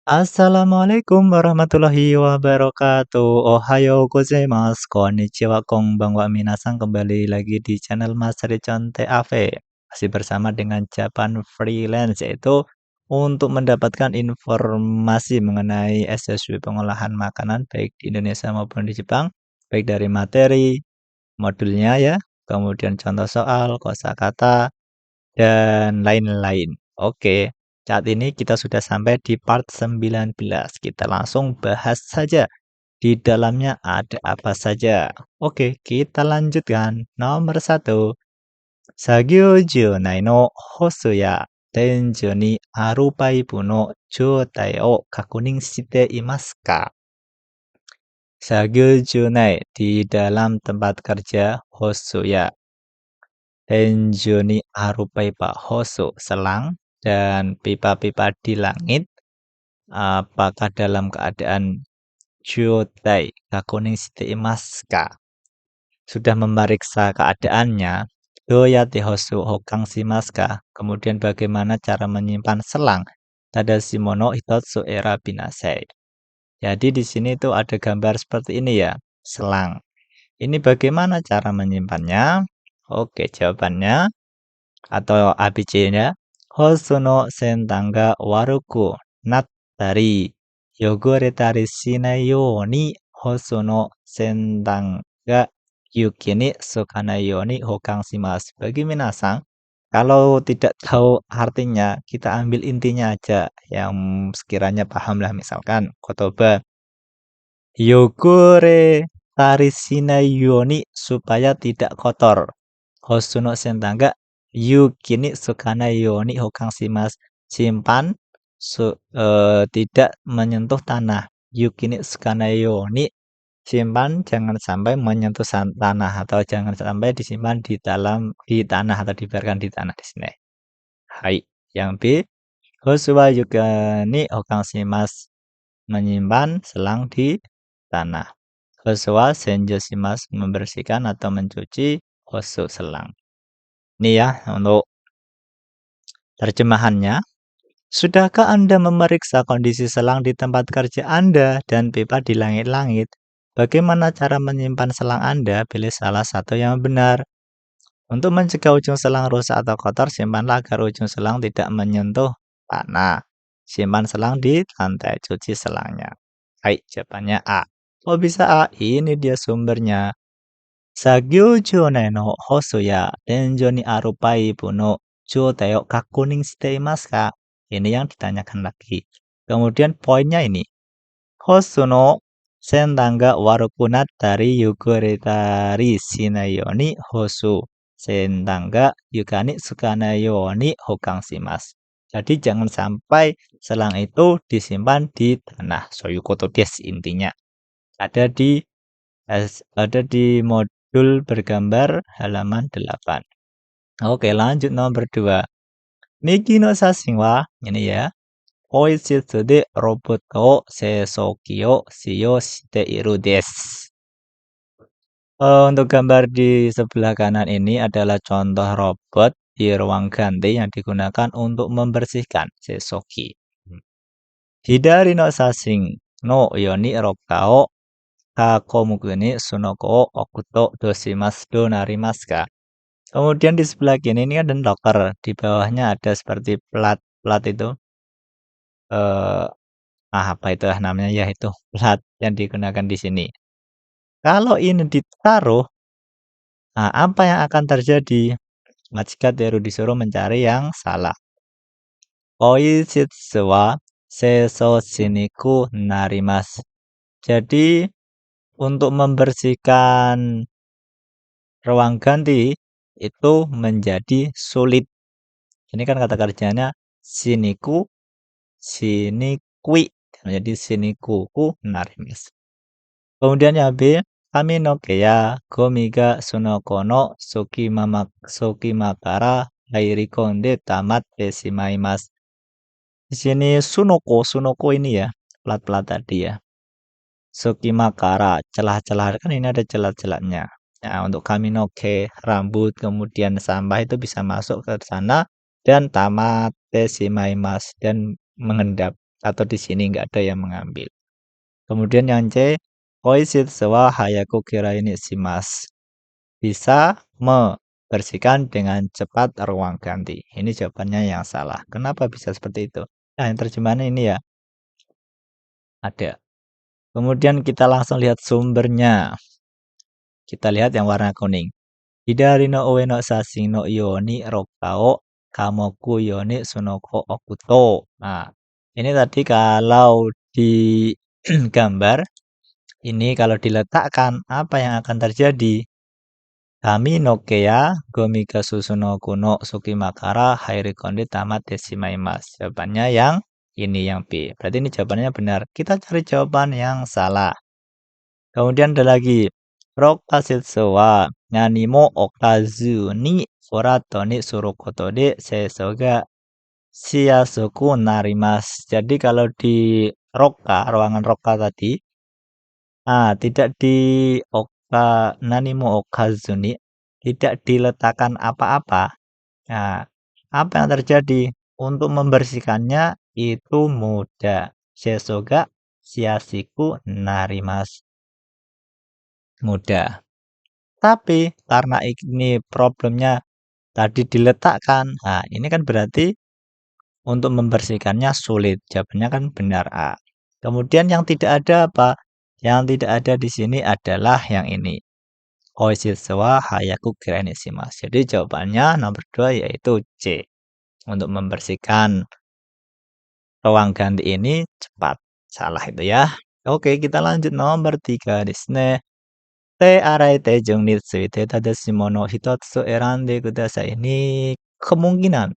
Assalamualaikum warahmatullahi wabarakatuh. Ohayo gozaimasu, konnichiwa, konbanwa, minasan. Kembali lagi di channel Mas Riconte AV. Masih bersama dengan Japan Freelance, yaitu untuk mendapatkan informasi mengenai SSW pengolahan makanan baik di Indonesia maupun di Jepang, baik dari materi, modulnya ya, kemudian contoh soal, kosakata, dan lain-lain. Oke, saat ini kita sudah sampai di part 19. Kita langsung bahas saja. Di dalamnya ada apa saja. Oke, kita lanjutkan. Nomor 1. Sagyo nai no hosu ya tenjo ni aru paipu no joutai o kakunin shite imasu ka? Sagyo nai di dalam tempat kerja hosu ya. Tenjo ni aru paipa hosu selang dan pipa-pipa di langit. Apakah dalam keadaan Jutai kakuning shite imasu ka? Sudah memeriksa keadaannya. Doyate hosu hokang shimasu ka? Kemudian bagaimana cara menyimpan selang? Tadashi mono hitotsu erabi nasai. Jadi di sini tuh ada gambar seperti ini ya, selang. Ini bagaimana cara menyimpannya? Oke, jawabannya atau ABC-nya. Hosu no sentan ga waruku nattari yogoretari shinai you ni hosu no sentan ga yuki ni sukanai you ni hokang shimasu. Bagi minasang, kalau tidak tahu artinya, kita ambil intinya aja yang sekiranya paham lah. Misalkan kotoba yogore tari shinai you ni, supaya tidak kotor. Hosuno sentangga yukini sukana yoni hokang shimasu. Simpan tidak menyentuh tanah. Yukini sukana yoni, simpan jangan sampai menyentuh tanah, atau jangan sampai disimpan di tanah atau dibiarkan di tanah di sini. Hai. Yang B, hosuwa yukani hokang shimasu, menyimpan selang di tanah. Hosuwa senjo shimasu, membersihkan atau mencuci hosu selang. Ini ya untuk terjemahannya. Sudahkah Anda memeriksa kondisi selang di tempat kerja Anda dan pipa di langit-langit? Bagaimana cara menyimpan selang Anda? Pilih salah satu yang benar. Untuk mencegah ujung selang rusak atau kotor, simpanlah agar ujung selang tidak menyentuh tanah. Simpan selang di lantai, cuci selangnya. Hai, jawabannya A. Oh bisa A? Ini dia sumbernya. Sagyo no hosu ya tenjo ni aru paipu no joutai o kakunin shite imasu ka? Ini yang ditanyakan lagi. Kemudian poinnya ini. Hosu no sentan ga waruku nattari yogoretari shinai you ni hosu. Sentan ga yuka ni sukanai you ni hokang shimasu. Jadi jangan sampai selang itu disimpan di tanah. Soyukoto desu intinya. Ada di modul bergambar halaman 8. Oke, lanjut nomor 2. Miki no sashin wa, ini ya. Oishitsu de robot o seisoki o shiyou shite iru desu. Untuk gambar di sebelah kanan ini adalah contoh robot di ruang ganti yang digunakan untuk membersihkan seisoki. Hidari no sashin no yoni roka o kakomuku ni sunoko o okuto doshimasu do narimasu ka? Kemudian di sebelah kiri ini ada locker, di bawahnya ada seperti plat itu. Apa itu namanya ya, itu plat yang digunakan di sini. Kalau ini ditaruh, apa yang akan terjadi? Jika Teru disuruh mencari yang salah. Oishitsu wa seiso shiniku narimasu. Jadi untuk membersihkan ruang ganti itu menjadi sulit. Ini kan kata kerjanya shiniku, shinikui, menjadi shinikuku narimasu. Kemudian yang B, kami no ya gomi ga sunoko no sukima kara hairikonde tamatte shimaimasu. Di sini sunoko ini ya, plat-plat tadi ya. Sukima kara, celah-celah, kan ini ada celah-celahnya. Nah, untuk kami noke, rambut, kemudian sampah itu bisa masuk ke sana dan tamate shimaimasu, dan mengendap. atau di sini nggak ada yang mengambil. Kemudian yang C, koishitsu hayaku kiraini shimasu. Bisa membersihkan dengan cepat ruang ganti. Ini jawabannya yang salah. Kenapa bisa seperti itu? Nah, yang terjemahannya ini ya, ada. Kemudian kita langsung lihat sumbernya. Kita lihat yang warna kuning. Hidari no ue no sashi no yo ni rokao kamoku yo ni sunoko okuto. Nah, ini tadi kalau di gambar, ini kalau diletakkan, apa yang akan terjadi? Kami Nokia Gomika Susuno Kuno Sukimakara Hairi Konde Tamat Desimaimas. Jawabannya yang ini yang B. Berarti ini jawabannya benar. Kita cari jawaban yang salah. Kemudian ada lagi. Rokasetsu wa nanimo okazu ni furato ni surukoto de seiso ga shiyasoku narimasu. Jadi kalau di ruangan roka tadi, tidak di nanimo okazuni, tidak diletakkan apa-apa. Nah, apa yang terjadi? Untuk membersihkannya itu mudah. Sesoga siasiku narimas. Mudah. Tapi karena ini problemnya tadi diletakkan. Nah, ini kan berarti untuk membersihkannya sulit. Jawabannya kan benar A. Kemudian yang tidak ada apa? Yang tidak ada di sini adalah yang ini. Koishitsu hayaku kiraini shimasu. Jadi jawabannya nomor 2 yaitu C. Untuk membersihkan ruang ganti ini cepat. Salah itu ya. Oke, kita lanjut nomor 3 desu. Te arai te jung ni tsuite tadashi mono hitotsu erande kudasai. Ini kemungkinan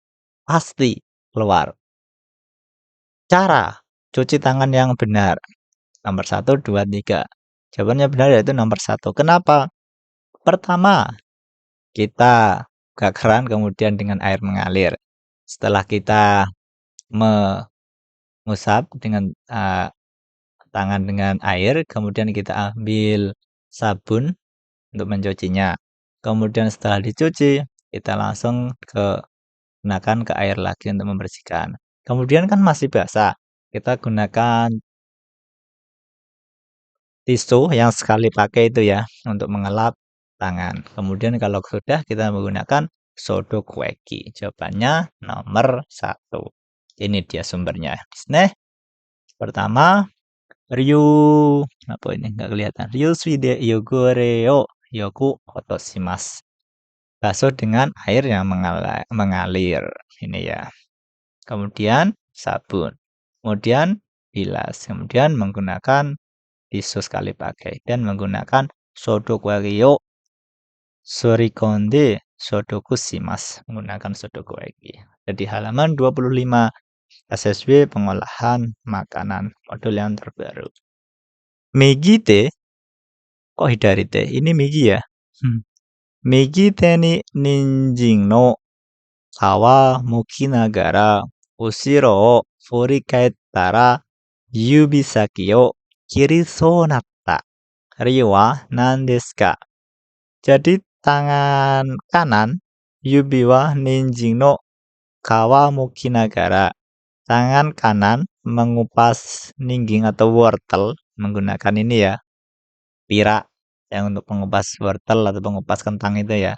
pasti keluar. Cara cuci tangan yang benar. Nomor 1, 2, 3. Jawabannya benar yaitu nomor 1. Kenapa? Pertama, kita buka keran kemudian dengan air mengalir. Setelah kita mengusap dengan tangan dengan air, kemudian kita ambil sabun untuk mencucinya. Kemudian setelah dicuci, kita langsung gunakan ke air lagi untuk membersihkan. Kemudian kan masih basah, kita gunakan tisu yang sekali pakai itu ya, untuk mengelap tangan. Kemudian kalau sudah, kita menggunakan sodo kueki. Jawabannya nomor 1. Ini dia sumbernya. Nah, pertama, Ryu, apa ini nggak kelihatan. Ryu suide yogore o yoku otoshimasu. Basuh dengan air yang mengalir. Ini ya. Kemudian sabun. Kemudian bilas. Kemudian menggunakan tisu sekali pakai. Dan menggunakan sodoku o surikonde sodoku shimasu. Menggunakan sodoku eki. Jadi halaman 25 SSW pengolahan makanan modul yang terbaru. Megi te, kok hidari te? Ini Megi ya. Megi te ni ninjing no kawa mukinagara ushiro o furikaettara yubi saki o kirisou natta. Ryu wa nan desu ka? Jadi tangan kanan yubi wa ninjing no kawa mukinagara. Tangan kanan mengupas ningging atau wortel menggunakan ini ya, pira yang untuk mengupas wortel atau mengupas kentang itu ya,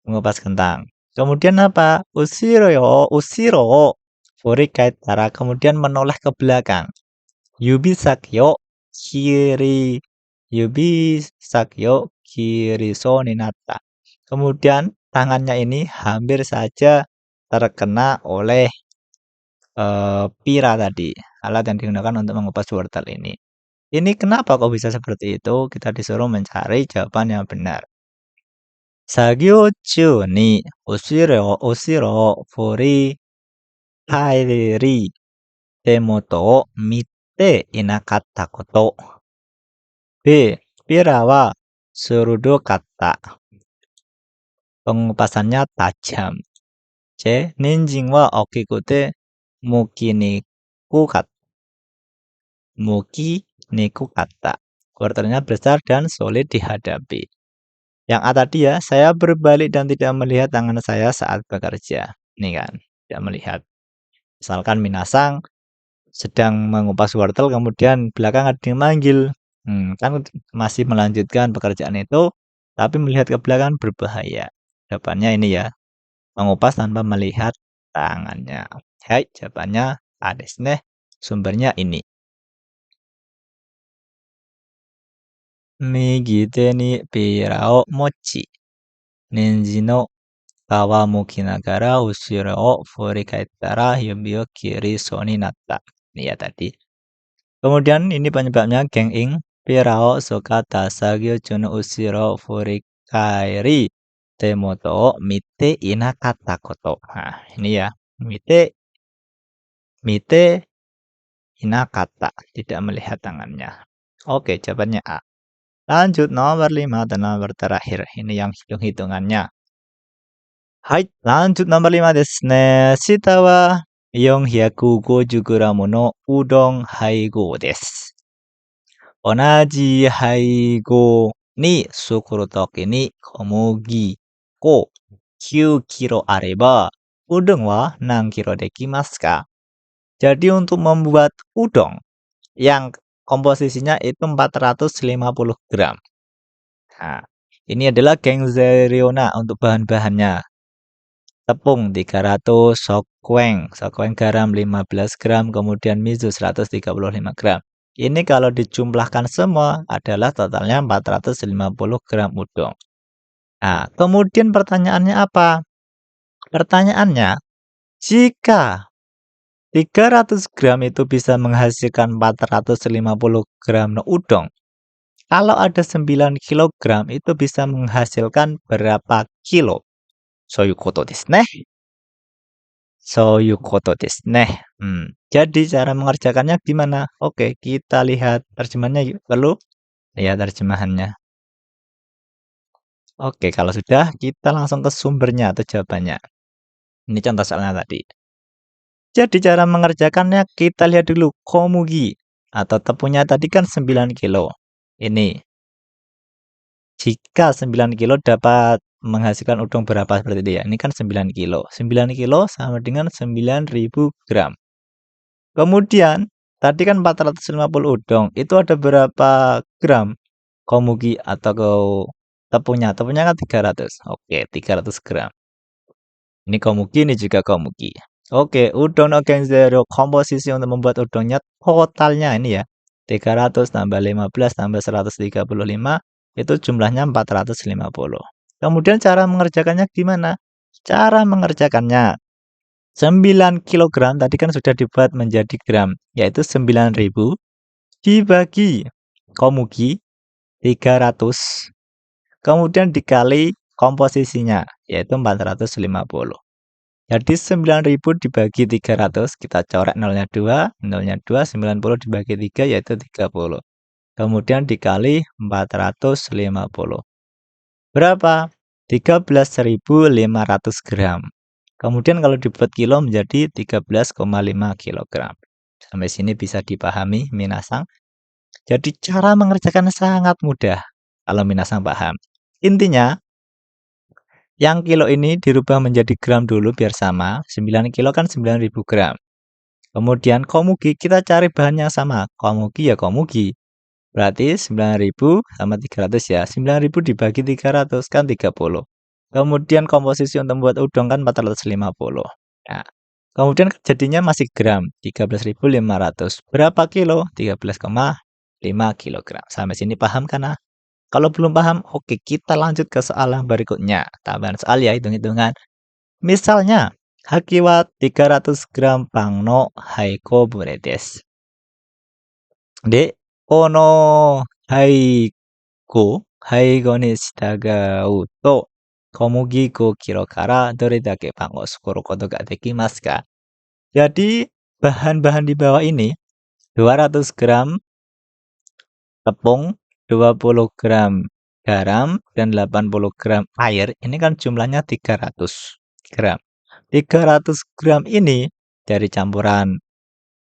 mengupas kentang. Kemudian apa? Usiro furikaetara, kemudian menoleh ke belakang. Yubi sakyo kiriso ninata. Kemudian tangannya ini hampir saja terkena oleh pira tadi, alat yang digunakan untuk mengupas wortel ini. Ini kenapa kok bisa seperti itu? Kita disuruh mencari jawaban yang benar. Sagyo chu ni ushiro furi hairi temoto o mitte inakatta koto. B. Pira wa surudokatta. Pengupasannya tajam. C. Ninjing wa okikute muki niku kata. Wortelnya besar dan sulit dihadapi. Yang A tadi ya, saya berbalik dan tidak melihat tangan saya saat bekerja. Ini kan, tidak melihat. Misalkan minasang, sedang mengupas wortel kemudian belakang ada yang manggil. Kan masih melanjutkan pekerjaan itu, tapi melihat ke belakang berbahaya. Jawabannya ini ya, mengupas tanpa melihat tangannya. Hai, jawabannya A desu ne. Sumbernya ini. Migi ni pira o mochi, nenji no kawa mo kinagara ushiro o furikaetara yubi o kiri so ni natta. Ini ya tadi. Kemudian ini penyebabnya Geng-ing Pirao Soka Tasagyo Juno Ushiro Furikaeri Temoto Mite Inakata Koto. Nah, ini ya. Mite Inakata, tidak melihat tangannya. Oke, jawabannya A. Lanjut nomor 5 dan nomor terakhir. Ini yang hitung-hitungannya. Hai, lanjut nomor 5 desu ne. Shita wa 450 gramu no udon haigo desu. 同じ配合に作るときに小麦粉9 kilo あれば、udon wa何 kilo できますか? Jadi untuk membuat udon yang komposisinya itu 450 gram. Nah, ini adalah gengzeriona untuk bahan-bahannya. Tepung 300, sokweng garam 15 gram, kemudian miso 135 gram. Ini kalau dijumlahkan semua adalah totalnya 450 gram udon. Nah, kemudian pertanyaannya apa? Pertanyaannya, jika 300 gram itu bisa menghasilkan 450 gram udon, kalau ada 9 kilogram itu bisa menghasilkan berapa kilo? Soyukoto desu ne. Soyukoto desu ne. Jadi cara mengerjakannya gimana? Oke, kita lihat terjemahannya yuk. Perlu lihat terjemahannya. Oke, kalau sudah kita langsung ke sumbernya atau jawabannya. Ini contoh soalnya tadi. Jadi cara mengerjakannya kita lihat dulu komugi atau tepungnya tadi kan 9 kilo. Ini. Jika 9 kilo dapat menghasilkan udon berapa seperti itu ya. Ini kan 9 kilo. 9 kilo sama dengan 9.000 gram. Kemudian, tadi kan 450 udon. Itu ada berapa gram komugi atau tepungnya? Tepungnya kan 300. Oke, 300 gram. Ini komugi, ini juga komugi. Oke, udon no genzero komposisi untuk membuat udonnya totalnya ini ya. 300 tambah 15 tambah 135 itu jumlahnya 450. Kemudian cara mengerjakannya gimana? Cara mengerjakannya 9 kg tadi kan sudah dibuat menjadi gram, yaitu 9.000 dibagi komugi 300, kemudian dikali komposisinya, yaitu 450. Jadi 9.000 dibagi 300, kita coret nolnya 2, 90 dibagi 3 yaitu 30. Kemudian dikali 450. Berapa? 13.500 gram. Kemudian kalau dibuat kilo menjadi 13,5 kg. Sampai sini bisa dipahami minasang. Jadi cara mengerjakan sangat mudah kalau minasang paham. Intinya, yang kilo ini dirubah menjadi gram dulu biar sama. 9 kilo kan 9.000 gram. Kemudian komugi kita cari bahan yang sama. Komugi ya komugi. Berarti 9.000 sama 300 ya. 9.000 dibagi 300 kan 30. Kemudian komposisi untuk membuat udon kan 450. Nah, kemudian jadinya masih gram. 13.500. Berapa kilo? 13,5 kilogram. Sampai sini paham kan? Nah? Kalau belum paham, oke kita lanjut ke soal yang berikutnya. Tambahan soal ya, hitung-hitungan. Misalnya, haki wa 300 gram pang no haiko bure desu. De, kono haigo ni shitagau to, komugi 5 kilo kara dore dake pang o sukuru koto ga dekimasu ka? Jadi, bahan-bahan di bawah ini 200 gram tepung, 20 gram garam, dan 80 gram air. Ini kan jumlahnya 300 gram. 300 gram ini dari campuran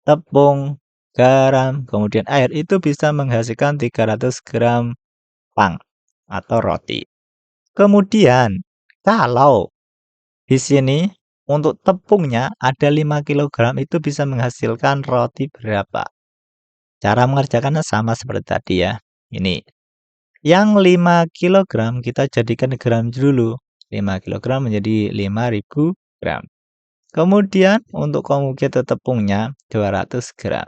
tepung, garam, kemudian air itu bisa menghasilkan 300 gram pang atau roti. Kemudian, kalau di sini Untuk tepungnya ada 5 kilogram itu bisa menghasilkan roti berapa? Cara mengerjakannya sama seperti tadi ya. Ini, yang 5 kilogram kita jadikan gram dulu. 5 kilogram menjadi 5.000 gram. Kemudian untuk komugate tepungnya 200 gram.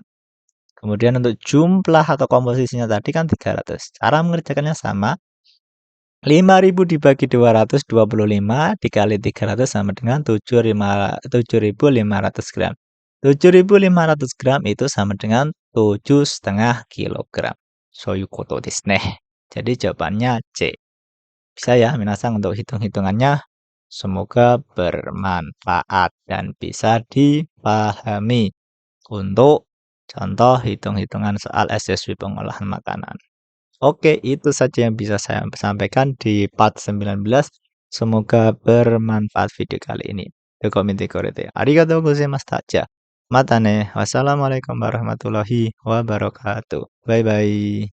Kemudian untuk jumlah atau komposisinya tadi kan 300. Cara mengerjakannya sama. 5.000 dibagi 225 dikali 300 sama dengan 7.500 gram. 7.500 gram itu sama dengan 7,5 kilogram. Soyukoto desu ne. Jadi jawabannya C. Bisa ya minasang untuk hitung-hitungannya. Semoga bermanfaat dan bisa dipahami untuk contoh hitung-hitungan soal SSW pengolahan makanan. Oke, itu saja yang bisa saya sampaikan di part 19. Semoga bermanfaat video kali ini. Dokomite korete. Arigatou gozaimashita. Ja, mata ne. Wassalamualaikum warahmatullahi wabarakatuh. Bye bye.